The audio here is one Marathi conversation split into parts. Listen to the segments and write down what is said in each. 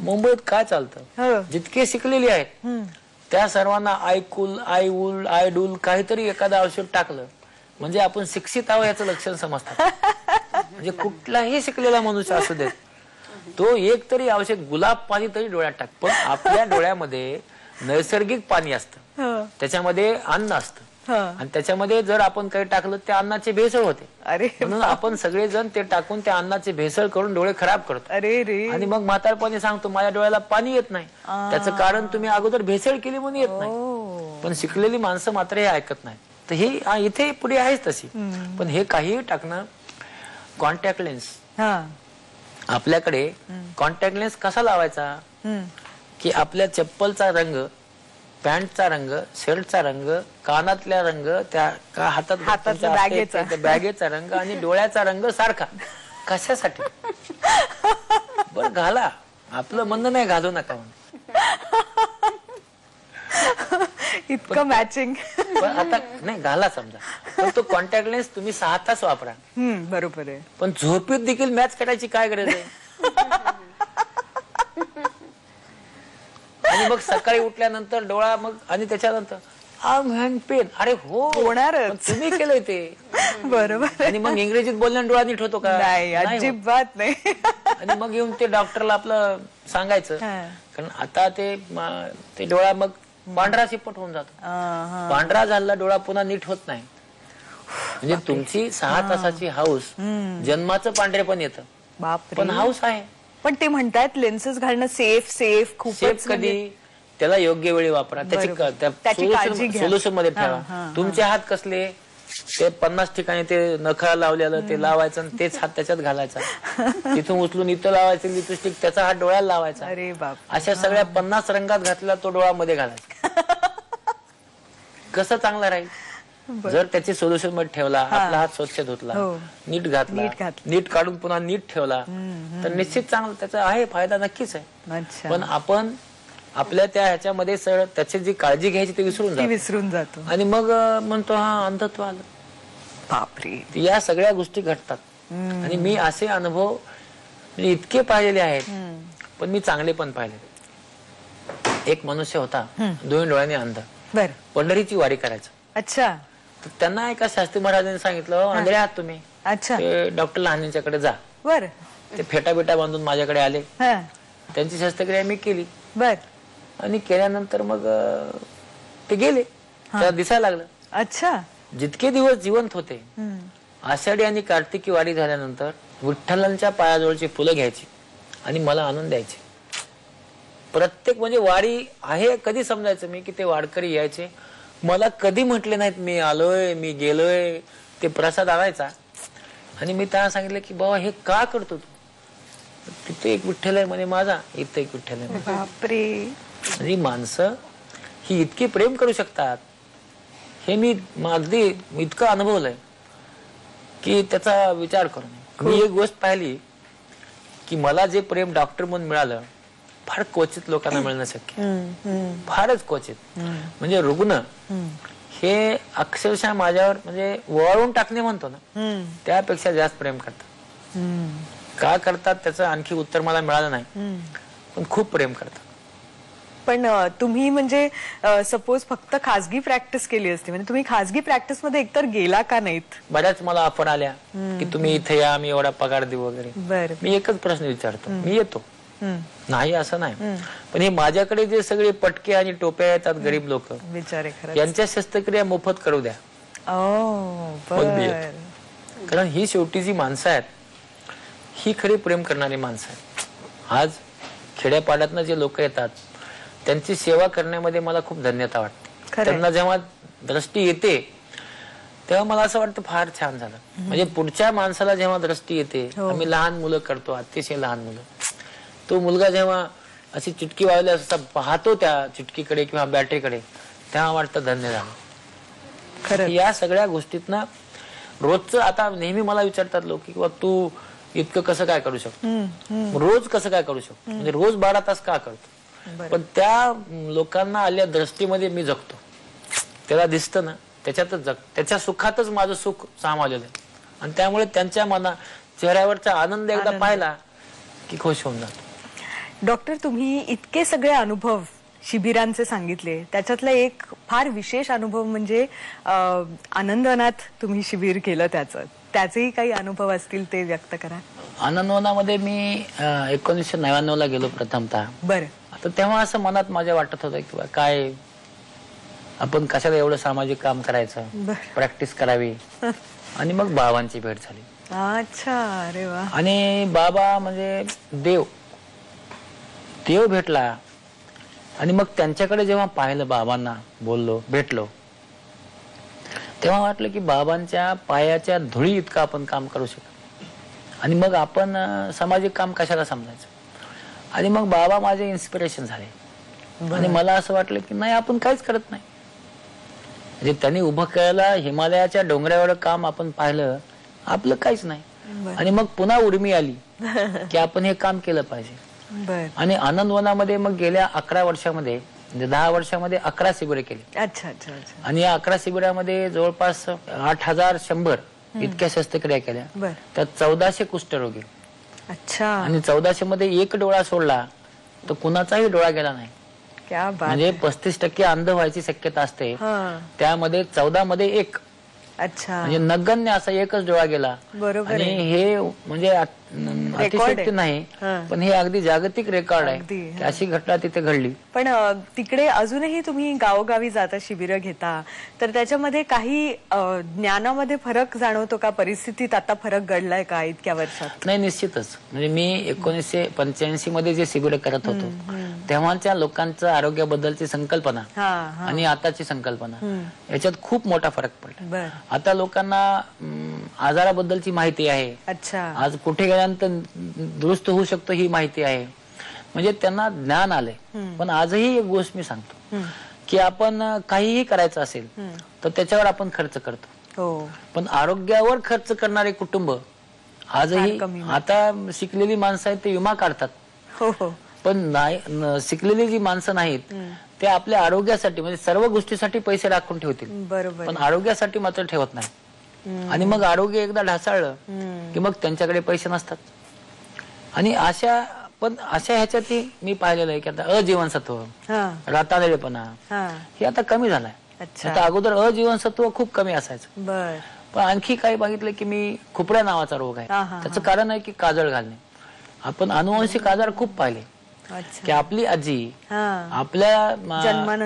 मुंबईत काय चालतं, जितके शिकलेले आहेत त्या सर्वांना आयकुल आयउल आयडूल काहीतरी एखादं औषध टाकलं म्हणजे आपण शिक्षित आहोत याचं लक्षण समजतं. म्हणजे कुठलाही शिकलेला मनुष्य असू देत, तो एक तरी औषध, गुलाब पाणी तरी डोळ्यात टाक. पण आपल्या डोळ्यामध्ये नैसर्गिक पाणी असतं, त्याच्यामध्ये अन्न असतं आणि त्याच्यामध्ये जर आपण काही टाकलं त्या अन्नाचे भेसळ होते. म्हणून आपण सगळेजण ते टाकून त्या अन्नाचे भेसळ करून डोळे खराब करतो. आणि मग म्हातारपणी सांगतो माझ्या डोळ्याला पाणी येत नाही. त्याचं कारण तुम्ही अगोदर भेसळ केली म्हणून येत नाही. पण शिकलेली माणसं मात्र हे ऐकत नाही. तर ही इथे पुढे आहेच तशी. पण हे काही टाकणं. कॉन्टॅक्ट लेन्स, आपल्याकडे कॉन्टॅक्ट लेन्स कसा लावायचा की आपल्या चप्पलचा रंग, पॅन्टचा रंग, शर्टचा रंग, कानातल्या रंग, त्या हातात बॅगेचा रंग आणि डोळ्याचा रंग सारखा. कशासाठी? बर घाला, आपलं म्हणणं नाही घालू नका म्हणून. इतकं मॅचिंग. आता नाही घाला समजा, पण तो कॉन्टॅक्ट लेन्स तुम्ही 6 तास वापरा. बरोबर आहे. पण झोपेत देखील मॅच करायची काय गरज आहे? आणि मग सकाळी उठल्यानंतर डोळा मग आणि त्याच्यानंतर हँड पेन. अरे हो होणार, तुम्ही केलंय ते. बरोबर. आणि मग इंग्रजीत बोलण्याने डोळा नीट होतो का? नाही, अजिबात नाही. आणि मग येऊन ते डॉक्टरला आपलं सांगायचं, कारण आता ते डोळा मग पांढरा शिपट होऊन जातो. पांढरा झालेला डोळा पुन्हा नीट होत नाही. म्हणजे तुमची 6 तासाची हाऊस जन्माचं पांढरे पण येतं. पण हाऊस आहे. पण ते म्हणतात लेन्सेस घालणं सेफ खूपच. कधी त्याला योग्य वेळी वापरा, त्याची सोल्युशन मध्ये ठेवा. तुमचे हात कसले, ते 50 ठिकाणी ते नखा लावलेलं ते लावायचं आणि तेच हात त्याच्यात घालायचा. तिथून उचलून इथं लावायचं लिपस्टिक, त्याचा हात डोळ्याला लावायचा. अरे बाप. अशा सगळ्या 50 रंगात घातलेला तो डोळा मध्ये घालायचा. कसं चांगला राहील? जर त्याची सोल्युशन मध्ये ठेवला, आपला हात स्वच्छ धुतला, नीट घातला, नीट काढून पुन्हा नीट ठेवला, तर निश्चित चांगला त्याचा आहे फायदा नक्कीच आहे. पण आपण आपल्या त्या ह्याच्यामध्ये त्याची जी काळजी घ्यायची ते विसरून जातो. आणि मग म्हणतो हा अंधत्व आलं. बापरे. या सगळ्या गोष्टी घडतात. आणि मी असे अनुभव इतके पाहिलेले आहेत, पण मी चांगले पण पाहिले. एक मनुष्य होता, 2 डोळ्याने अंध, पंढरीची वारी करायचं. अच्छा. त्यांना एका शास्त्री महाराजांनी सांगितलं, आंधळे आहात तुम्ही, डॉक्टर लहानच्याकडे जा. बर. ते फेटा बिटा बांधून माझ्याकडे आले. त्यांची शस्त्रक्रिया मी केली. बर. आणि केल्यानंतर मग ते गेले. त्याला दिसायला लागलं. अच्छा. जितके दिवस जिवंत होते, आषाढी आणि कार्तिकी वारी झाल्यानंतर विठ्ठलांच्या पायाजवळची फुलं घ्यायची आणि मला आणून द्यायची. प्रत्येक म्हणजे वारी आहे कधी समजायचं मी की ते वारकरी यायचे, मला कधी म्हटले नाहीत मी आलोय मी गेलोय. ते प्रसाद आणायचा आणि मी त्यांना सांगितलं की बाबा हे का करतो तू? तिथे एक विठ्ठल आहे म्हणे माझा, इथं एक विठ्ठल आहे. बापरे. आणि माणसं ही इतकी प्रेम करू शकतात हे मी अगदी इतकं अनुभवलंय की त्याचा विचार करून. मी एक गोष्ट पाहिली की मला जे प्रेम डॉक्टर म्हणून मिळालं फार क्वचित लोकांना मिळणं शक्य, फारच क्वचित. म्हणजे रुग्ण हे अक्षरशः माझ्यावर म्हणजे वळवून टाकणे म्हणतो ना, त्यापेक्षा जास्त प्रेम करतात. का करतात त्याचं आणखी उत्तर मला मिळालं नाही, पण खूप प्रेम करतात. पण तुम्ही म्हणजे सपोज फक्त खाजगी प्रॅक्टिस केली असती, म्हणजे तुम्ही खाजगी प्रॅक्टिस मध्ये एकतर गेला का नाहीत? बऱ्याच मला ऑफर आल्या की तुम्ही इथे या, मी एवढा पगार देऊ वगैरे. मी एकच प्रश्न विचारतो, मी येतो नाही असं नाही. पण हे माझ्याकडे जे सगळे पटके आणि टोप्या येतात गरीब लोक, यांच्या शस्त्रक्रिया मोफत करू द्या. कारण ही शेवटी जी माणसं आहेत ही खरी प्रेम करणारी माणसं आहेत. आज खेड्यापाड्यातनं जे लोक येतात त्यांची सेवा करण्यामध्ये मला खूप धन्यता वाटते. त्यांना जेव्हा दृष्टी येते तेव्हा मला असं वाटतं फार छान झालं. म्हणजे पुढच्या माणसाला जेव्हा दृष्टी येते, आम्ही लहान मुलं करतो, अतिशय लहान मुलं, तो मुलगा जेव्हा अशी चिटकी वाजली असता पाहतो त्या चिटकीकडे किंवा बॅटरीकडे, तेव्हा वाटतं धन्य झालं. या सगळ्या गोष्टीतनं रोजचं आता नेहमी मला विचारतात लोक की किंवा तू इतकं कसं काय करू शकतो, रोज कसं काय करू शकतो, म्हणजे रोज 12 तास का करतो. पण त्या लोकांना आल्या दृष्टीमध्ये मी जगतो, त्याला दिसतं ना, त्याच्यातच जग, त्याच्या सुखातच माझं सुख सामावलेलं आहे. आणि त्यामुळे त्यांच्या चेहऱ्यावरचा आनंद एकदा पाहिला की खुश होऊन जातो. डॉक्टर, तुम्ही इतके सगळे अनुभव शिबिरांचे सांगितले, त्याच्यातला एक फार विशेष अनुभव म्हणजे आनंदवनात तुम्ही शिबिर केलं त्याचेही काही अनुभव असतील ते व्यक्त करा. आनंदवनामध्ये मी 1999 ला गेलो प्रथमतः. बरं. आता तेव्हा असं मनात माझ्या वाटत होतं की काय आपण कशाला एवढं सामाजिक काम करायचं, प्रॅक्टिस करावी. आणि मग बाबांची भेट झाली. अच्छा, अरे वा. आणि बाबा म्हणजे देव भेटला. आणि मग त्यांच्याकडे जेव्हा पाहिलं, बाबांना बोललो, भेटलो, तेव्हा वाटलं की बाबांच्या पायाच्या धुळी इतकं आपण काम करू शकतो. आणि मग आपण सामाजिक काम कशाला समजायचं. आणि मग बाबा माझे इन्स्पिरेशन झाले. आणि मला असं वाटलं की नाही, आपण काहीच करत नाही. म्हणजे त्यांनी उभं केलेलं हिमालयाच्या डोंगरावर काम आपण पाहिलं, आपलं काहीच नाही. आणि मग पुन्हा उर्मी आली की आपण हे काम केलं पाहिजे. आणि आनंदवनामध्ये मग गेल्या 11 वर्षामध्ये, म्हणजे 10 वर्षामध्ये 11 शिबिरे केली. अच्छा अच्छा अच्छा. आणि या 11 शिबिरामध्ये जवळपास 8100 इतक्या शस्त्रक्रिया केल्या. त्यात 1400 कुष्ठरोगी. अच्छा. आणि 1400 मध्ये एक डोळा सोडला तर कुणाचाही डोळा गेला नाही. म्हणजे 35% अंध व्हायची शक्यता असते, त्यामध्ये 14 मध्ये 1. अच्छा. म्हणजे नगण्य असा एकच डोळा गेला. बरोबर. आणि हे म्हणजे अतिशयोक्ती नाही, पण हे अगदी जागतिक रेकॉर्ड आहे की अशी घटना तिथे घडली. पण तिकडे अजूनही तुम्ही गावोगावी जाता, शिबिरं घेता, तर त्याच्यामध्ये काही ज्ञानामध्ये फरक जाणवतो का? परिस्थितीत आता फरक घडलाय का इतक्या वर्षात? नाही, निश्चितच. म्हणजे मी 1985 मध्ये जे शिबिर करत होतो तेव्हाच्या लोकांचं आरोग्याबद्दलची संकल्पना आणि आताची संकल्पना याच्यात खूप मोठा फरक पडला. आता लोकांना आजाराबद्दलची माहिती आहे. अच्छा. आज कुठे गेल्यानंतर दुरुस्त होऊ शकतो ही माहिती आहे. म्हणजे त्यांना ज्ञान आलंय. पण आजही एक गोष्ट मी सांगतो की आपण काहीही करायचं असेल तर त्याच्यावर आपण खर्च करतो. पण आरोग्यावर खर्च करणारे कुटुंब आजही, आता शिकलेली माणसं आहेत ते विमा काढतात, पण नाही शिकलेली जी माणसं नाहीत ते आपल्या आरोग्यासाठी, म्हणजे सर्व गोष्टीसाठी पैसे राखून ठेवतील, पण आरोग्यासाठी मात्र ठेवत नाही. आणि मग आरोग्य एकदा ढासळलं की मग त्यांच्याकडे पैसे नसतात. आणि अशा ह्याच्यात मी पाहिलेलं आहे की आता अजीवनसत्व, रताळेपणा हे आता कमी झालाय. आता अगोदर अजीवनसत्व खूप कमी असायचं. पण आणखी काही बघितलं की मी खुपऱ्या नावाचा रोग आहे. त्याचं कारण आहे की काजळ घालणे. आपण अनुवंशिक आजार खूप पाहिले की आपली आजी आपल्या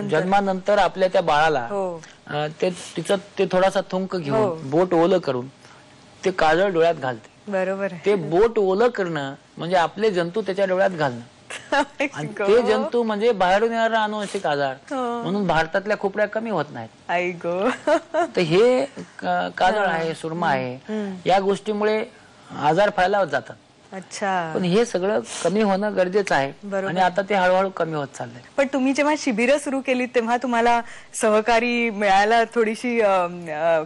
जन्मानंतर आपल्या त्या बाळाला ते थोडासा थुंक घेऊन बोट ओलं करून ते काजळ डोळ्यात घालते. बरोबर. ते बोट ओलं करणं म्हणजे आपले जंतू त्याच्या डोळ्यात घालणं. आणि ते जंतू म्हणजे बाहेरून येणारा अनुवंशिक आजार, म्हणून भारतातल्या खुपऱ्या कमी होत नाहीत. आई गो. तर हे काजळ आहे, सुरमा आहे, या गोष्टीमुळे आजार फैलावत जातात. अच्छा. पण हे सगळं कमी होणं गरजेचं आहे. आणि आता ते हळूहळू कमी होत चाललंय. पण तुम्ही जेव्हा शिबिरं सुरू केली तेव्हा तुम्हाला सहकारी मिळायला थोडीशी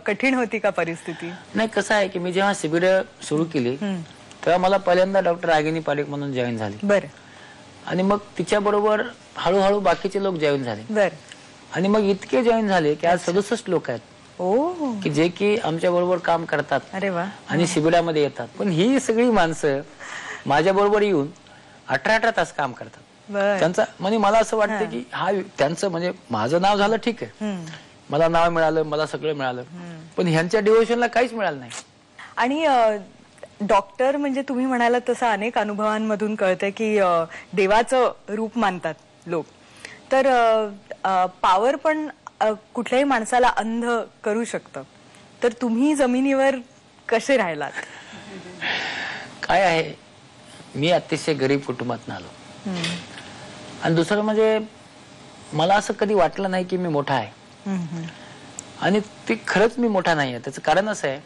कठीण होती का परिस्थिती? नाही, कसं आहे की मी जेव्हा शिबिरं सुरू केली तेव्हा मला पहिल्यांदा डॉक्टर रागिनी पारिक म्हणून जॉईन झाली. बरं. आणि मग तिच्या बरोबर हळूहळू बाकीचे लोक जॉईन झाले. बरं. आणि मग इतके जॉईन झाले की आज 67 लोक आहेत की जे की आमच्या बरोबर काम करतात. अरे वा. आणि शिबिरामध्ये येतात. पण ही सगळी माणसं माझ्या बरोबर येऊन 18 तास काम करतात. त्यांचा म्हणजे मला असं वाटतं की त्यांचं म्हणजे माझं नाव झालं ठीक आहे, मला नाव मिळालं, मला सगळं मिळालं, पण ह्यांच्या डिव्होशनला काहीच मिळालं नाही. आणि डॉक्टर म्हणजे तुम्ही म्हणाला तसं अनेक अनुभवांमधून कळतंय की देवाचं रूप मानतात लोक. तर पॉवर पण कुठल्याही माणसाला अंध करू शकतं. तर तुम्ही जमिनीवर कसे राहिलात? काय आहे, मी अतिशय गरीब कुटुंबातून आलो. आणि दुसरं म्हणजे मला असं कधी वाटलं नाही की मी मोठा आहे. आणि ते खरंच मी मोठा नाही आहे. त्याचं कारण असं आहे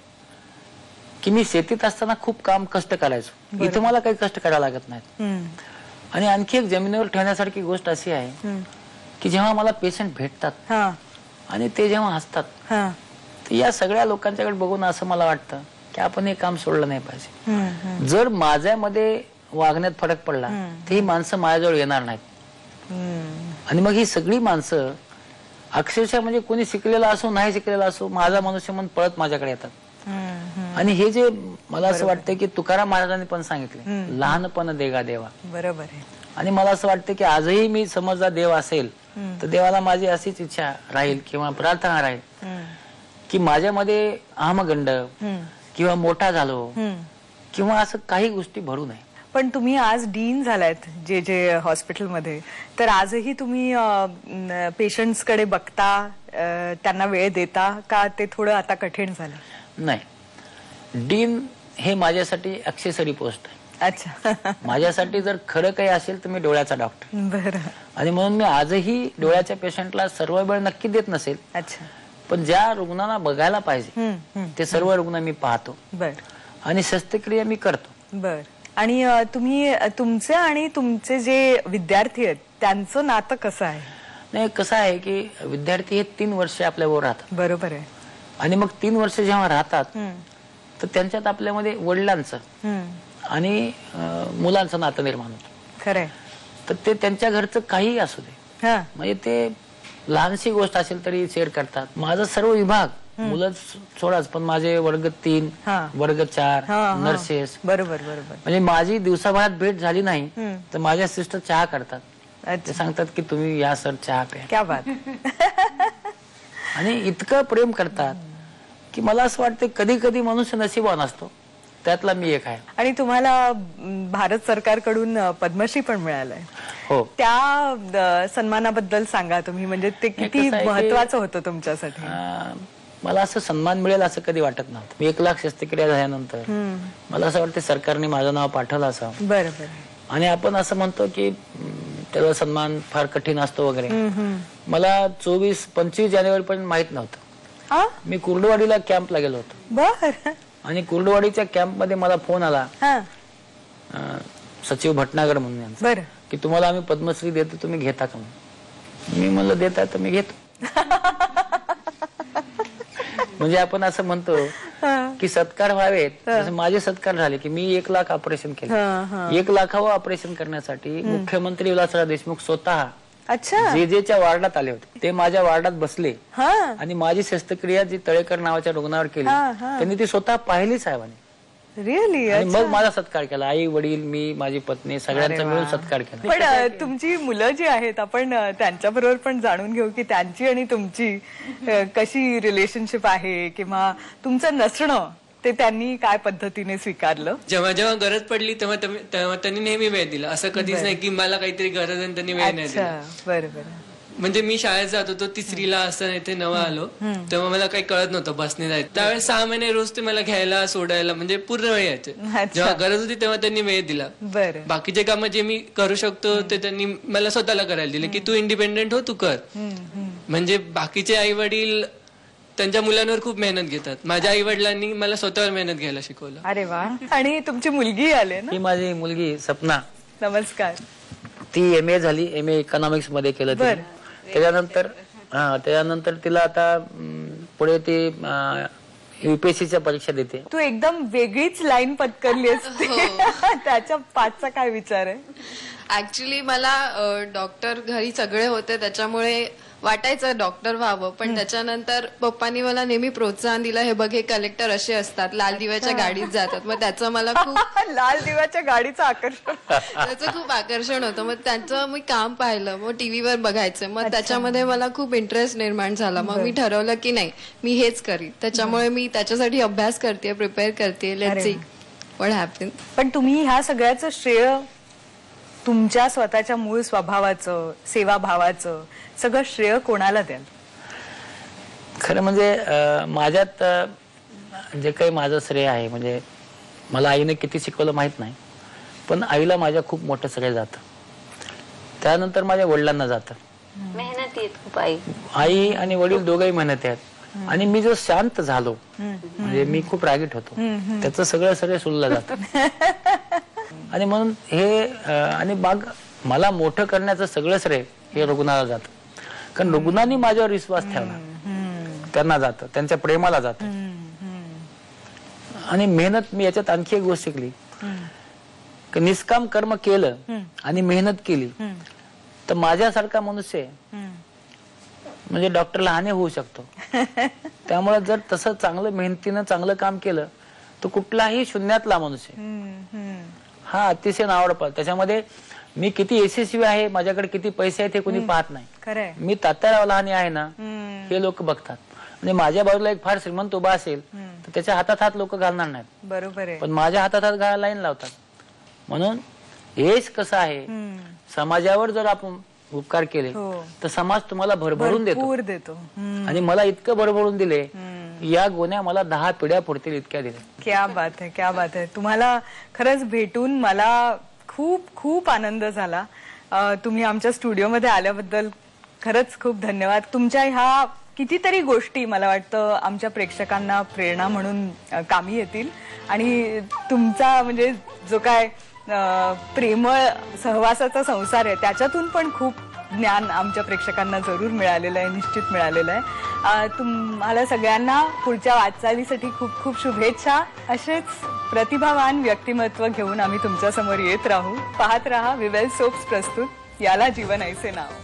की मी शेतीत असताना खूप काम कष्ट करायचो. इथं मला काही कष्ट करायला लागत नाहीत. आणि आणखी एक जमिनीवर ठेवण्यासारखी गोष्ट अशी आहे की जेव्हा मला पेशंट भेटतात आणि ते जेव्हा हसतात, तर या सगळ्या लोकांच्याकडे बघून असं मला वाटतं की आपण हे काम सोडलं नाही पाहिजे. जर माझ्यामध्ये वागण्यात फरक पडला तर ही माणसं माझ्याजवळ येणार नाहीत. आणि मग ही सगळी माणसं अक्षरशः म्हणजे कोणी शिकलेला असो नाही शिकलेला असो, माझा मनुष्य म्हणून पळत माझ्याकडे येतात. आणि हे जे मला असं वाटतं की तुकाराम महाराजांनी पण सांगितले, लहानपण देगा देवा. बरोबर आहे. आणि मला असं वाटतं की आजही मी समजा देव असेल तर देवाला माझी अशीच इच्छा राहील किंवा प्रार्थना राहील की माझ्यामध्ये अहमगंड किंवा मोठा झालो किंवा असं काही गोष्टी भरू नये. पण तुम्ही आज डीन झालायत जे हॉस्पिटलमध्ये, तर आजही तुम्ही पेशंट्स कडे बघता, त्यांना वेळ देता का ते थोडं आता कठीण झालं? नाही, डीन हे माझ्यासाठी ॲक्सेसरी पोस्ट आहे. अच्छा. माझ्यासाठी जर खरं काही असेल तर मी डोळ्याचा डॉक्टर. बरं. आणि म्हणून मी आजही डोळ्याच्या पेशंटला सर्व वेळ नक्की देत नसेल, अच्छा. पण ज्या रुग्णांना बघायला पाहिजे ते सर्व रुग्ण मी पाहतो बर. आणि शस्त्रक्रिया मी करतो. बर. आणि तुम्ही तुमचे आणि तुमचे जे विद्यार्थी आहेत त्यांचं नातं कसं आहे? नाही, कसं आहे की विद्यार्थी हे 3 वर्ष आपल्याबरोबर राहतात. बरोबर आहे. आणि मग 3 वर्ष जेव्हा राहतात तर त्यांच्यात आपल्यामध्ये वडिलांचं आणि मुलांचं नातं निर्माण होतं. खरंय. तर ते त्यांच्या घरचं काही असू दे, हा. म्हणजे ते लहानशी गोष्ट असेल तरी शेअर करतात. माझा सर्व विभाग, मुलं सोडाच, पण माझे वर्ग 3, वर्ग 4, नर्सेस, बरोबर बरोबर, म्हणजे माझी दिवसाभरात भेट झाली नाही तर माझ्या सिस्टर चहा करतात. ते सांगतात की तुम्ही या सर चहा प्या. क्या बात. आणि इतकं प्रेम करतात की मला असं वाटतं कधी कधी मनुष्य नशिबवान असतो, त्यातला मी एक आहे. आणि तुम्हाला भारत सरकारकडून पद्मश्री पण मिळालंय. हो. त्या सन्मानाबद्दल सांगा तुम्ही, म्हणजे ते किती महत्वाचं होतं तुमच्यासाठी? मला असं सन्मान मिळेल असं कधी वाटत नव्हतं. 1 लाख शस्त्रक्रिया झाल्यानंतर मला असं वाटतं सरकारने माझं नाव पाठवलं असावं. बरोबर. आणि आपण असं म्हणतो की त्याला सन्मान फार कठीण असतो वगैरे. मला 24-25 जानेवारी पर्यंत माहित नव्हतं. मी कुर्डुवाडीला कॅम्पला गेलो होतो. बर. आणि कुर्डुवाडीच्या कॅम्प मध्ये मला फोन आला सचिव भटनागर म्हणून यांचा, की तुम्हाला आम्ही पद्मश्री देतो, तुम्ही घेता का म्हणून. मी म्हणलं देता तर मी घेतो. म्हणजे आपण असं म्हणतो की सत्कार व्हावेत, जसं माझे सत्कार झाले की मी 1 लाख ऑपरेशन केलं. 1 लाखावं ऑपरेशन करण्यासाठी मुख्यमंत्री विलासराव देशमुख स्वतः जेजेच्या वार्डात आले होते. ते माझ्या वार्डात बसले आणि माझी शस्त्रक्रिया जी तळेकर नावाच्या रुग्णावर केली त्यांनी ती स्वतः पाहिली साहेबांनी. रिअली? आणि मग माझा सत्कार केला. आई वडील, मी, माझी पत्नी, सगळ्यांचा मिळून सत्कार केला. पण तुमची मुलं जी आहेत, आपण त्यांच्या बरोबर पण जाणून घेऊ की त्यांची आणि तुमची कशी रिलेशनशिप आहे, किंवा तुमचं नसणं ते त्यांनी काय पद्धतीने स्वीकारलं? जेव्हा जेव्हा गरज पडली तेव्हा त्यांनी नेहमी वेळ दिला. असं कधीच नाही की मला काहीतरी गरज आहे त्यांनी वेळ नाही दिला. बरोबर. म्हणजे मी शाळेत जात होतो 3रीला असताना इथे नवा आलो तेव्हा मला काही कळत नव्हतं बसने जायचं. त्यावेळेस 6 महिने रोज ते मला घ्यायला सोडायला म्हणजे पूर्ण वेळ यायचे. जेव्हा गरज होती तेव्हा त्यांनी वेळ दिला. बाकीचे कामं जे मी करू शकतो ते त्यांनी मला स्वतःला करायला दिले की तू इंडिपेंडेंट हो, तू कर. म्हणजे बाकीचे आई वडील त्यांच्या मुलांवर खूप मेहनत घेतात. माझ्या आई वडिलांनी मला स्वतःवर मेहनत घ्यायला शिकवलं. अरे वा. आणि तुमची मुलगी आले ना? ही माझी मुलगी सपना. नमस्कार. ती MA झाली, MA इकॉनॉमिक्स मध्ये केलं. त्याच्यानंतर तिला आता पुढे ती UPSCच्या परीक्षा देते. तू एकदम वेगळीच लाईन पत्करली असते. त्याच्या पाठचा काय विचार आहे? ऍक्च्युली मला डॉक्टर घरी सगळे होते त्याच्यामुळे वाटायचं डॉक्टर व्हावं, पण त्याच्यानंतर पप्पांनी मला नेहमी प्रोत्साहन दिलं, हे बघ हे कलेक्टर असे असतात, लाल दिव्याच्या गाडीत जातात. मग त्याचं मला खूप लाल दिव्याच्या गाडीचं आकर्षण, त्याचं खूप आकर्षण होतं. मग त्यांचं मी काम पाहिलं, मग टीव्हीवर बघायचं, मग त्याच्यामध्ये मला खूप इंटरेस्ट निर्माण झाला. मग मी ठरवलं की नाही मी हेच करीन. त्याच्यामुळे मी त्याच्यासाठी अभ्यास करते, प्रिपेअर करते. Let's see what happen. पण तुम्ही ह्या सगळ्याचं श्रेय तुमच्या स्वतःच्या मूळ स्वभावाचं, सेवाभावाचं सगळं श्रेय कोणाला द्याल? खरं म्हणजे माझ्यात जे काही माझं श्रेय आहे, म्हणजे मला आईने किती शिकवलं माहित नाही, पण आईला माझ्या खूप मोठं श्रेय जातं. त्यानंतर माझ्या वडिलांना जातं. मेहनती आहेत खूप आई. आई आणि वडील दोघंही मेहनती आहेत. आणि मी जो शांत झालो, म्हणजे मी खूप रागीट होतो, त्याचं सगळं श्रेय सुलला जातं. आणि म्हणून हे आणि मग मला मोठं करण्याचं सगळं श्रेय हे रुग्णाला जातं. कारण रुग्णांनी माझ्यावर विश्वास ठेवला, त्यांना जातं, त्यांच्या प्रेमाला जातं. आणि मेहनत, मी याच्यात आणखी एक गोष्ट शिकली की निष्काम कर्म केलं आणि मेहनत केली तर माझ्यासारखा मनुष्य म्हणजे डॉक्टर लहाने होऊ शकतो. त्यामुळे जर तसं चांगलं मेहनतीनं चांगलं काम केलं तो कुठलाही शून्यातला माणूस आहे. हा अतिशय नावडपा. त्याच्यामध्ये मी किती यशस्वी आहे, माझ्याकडे किती पैसे आहेत हे कोणी पाहत नाही. खरंय. मी तात्याराव लहान आहे ना हे लोक बघतात. म्हणजे माझ्या बाजूला एक फार श्रीमंत उभा असेल तर त्याच्या हातात हात लोक घालणार नाहीत, बरोबर आहे. पण माझ्या हातात हात घालायला लाईन लावतात. म्हणून यश कसं आहे, समाजावर जर आपण उपकार केले तर समाज तुम्हाला भरभरून देतो. आणि मला इतकं भरभरून दिले, या गोण्या मला 10 पिढ्या पुरतील इतक्या दिल्या. क्या बात आहे, क्या बात आहे. तुम्हाला खरंच भेटून मला खूप खूप आनंद झाला. तुम्ही आमच्या स्टुडिओमध्ये आल्याबद्दल खरंच खूप धन्यवाद. तुमच्या ह्या कितीतरी गोष्टी मला वाटतं आमच्या प्रेक्षकांना प्रेरणा म्हणून कामी येतील. आणि तुमचा म्हणजे जो काय प्रेमळ सहवासाचा संसार आहे त्याच्यातून पण खूप ज्ञान आमच्या प्रेक्षकांना जरूर मिळालेलं आहे, निश्चित मिळालेलं आहे. तुम्हाला सगळ्यांना पुढच्या वाटचालीसाठी खूप खूप शुभेच्छा. असेच प्रतिभावान व्यक्तिमत्व घेऊन आम्ही तुमच्या समोर येत राहू. पाहत रहा विवेल सोप्स प्रस्तुत याला जीवन ऐसे नाव.